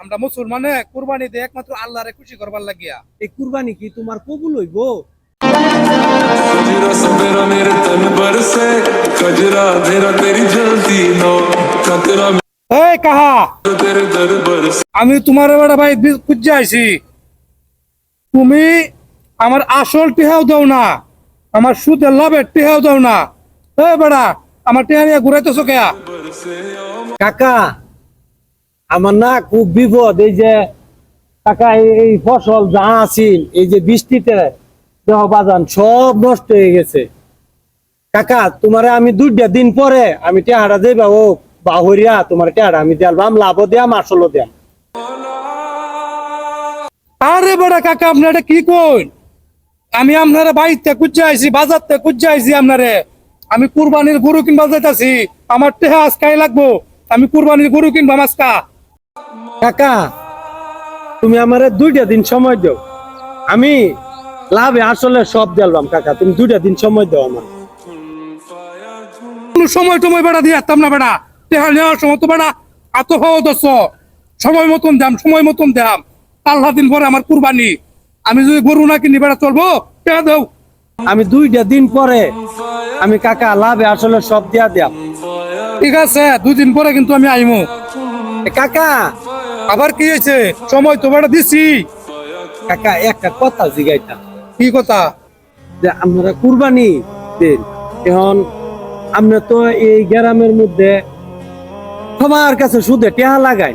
আমরা মুসলমানে কুরবানি দিয়ে একমাত্র আল্লাহরে খুশি করবার লাগিয়া। এই কুরবানি কি তোমার কবুল হইব? कजरा सवेरा मेरे तन पर से कजरा तेरा तेरी जलती नो कतरा এই কাহা, तेरे दर पर से আমি তোমার বেড়া ভাই খুঁজে আইছি। তুমি আমার আসল টেহাও দাও না, আমার সুদের লাভের টেহাও দাও না। এই বেড়া, আমার টেহা নিয়ে ঘুরাইতেছো কেয়া? কাকা, আমার না খুব বিপদ। এই যে কাকা, এই ফসল যা আছিল এই যে বৃষ্টিতে দেহ বাজান সব নষ্ট হয়ে গেছে। কাকা, তোমারে আমি 2টা দিন পরে আমি টেহারা দেবা ও বাহরিয়া তোমার টেহারা আমি দিয়াম, লাভও দিয়াম আসলও দিয়াম। আরে বেড়া কাকা, আপনি এটা কি কইন? আমি আপনারে বাড়িতে খুঁজে আইছি, বাজার থেকে খুঁজে আইছি আপনারে। আমি কুরবানির গরু কিনবা যাইতাছি, আমার টেহা আজকাই লাগবো। আমি কুরবানির গরু কিনবা আজকা। কাকা, তুমি আমারে 2টা দিন সময় দাও, আমি লাভে আসলে সব দিলাম। কাকা, তুমি 2টা দিন সময় দাও আমার। কোনো সময় টময় বেড়া দিয়ে আসতাম না বেড়া। টেহা নেওয়ার সময় তো বেড়া এত হওয়া দশ সময় মতন দাম, সময় মতন দাম। 4 দিন পরে আমার কুরবানি, আমি যদি গরু না কিনি বেড়া চলবো? টেহা দাও। আমি 2টা দিন পরে আমি কাকা লাভে আসলে সব দিয়া দিয়াম। ঠিক আছে, 2 দিন পরে কিন্তু আমি আইমু। কাকা, আবার কি হয়েছে? সময় তো বেড়া দিছি। কাকা একটা কথা জিগাইতা, কি কথা? যে আমরা কুরবানি দেন, এখন আমরা তো এই গ্রামের মধ্যে সবার কাছে সুদে টেহা লাগাই।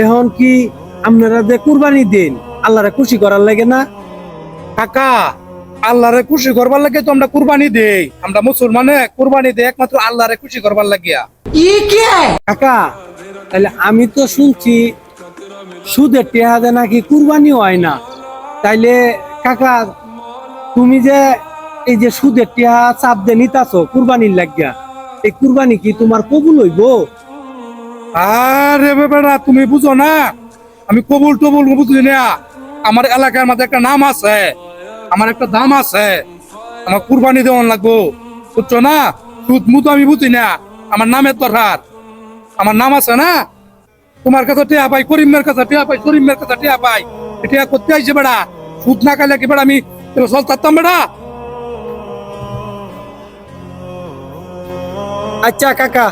এখন কি আপনারা যে কুরবানি দেন আল্লাহরে খুশি করার লাগে না? কাকা, আল্লাহরে খুশি করবার লাগে তো আমরা কুরবানি দেই। আমরা মুসলমানে কুরবানি দেই একমাত্র আল্লাহরে খুশি করবার লাগিয়া। কাকা, তাহলে আমি তো শুনছি সুদের টেহা দে নাকি কুরবানি হয় না। তাইলে কাকা, তুমি যে এই যে সুদের টেহা চাপ দে নিতাছো কুরবানির লাগিয়া, এই কুরবানি কি তোমার কবুল হইব? আরে বেটা, তুমি বুঝো না, আমি কবুল টবুল বুঝি না। আমার এলাকার মধ্যে একটা নাম আছে, আমার একটা দাম আছে। আমার কুরবানি দেওয়ান লাগবো, বুঝছো না? সুদ মুতো আমি বুঝি না, আমার নামের দরকার। আমার নাম আছে না? তোমার কাছে টিয়া পাই, করিমের কাছে টিয়া পাই, করিমের কাছে টিয়া পাই। এটা করতে আইছে বেড়া। সুদ না খাইলে কি বেড়া আমি চল থাকতাম বেড়া? আচ্ছা কাকা,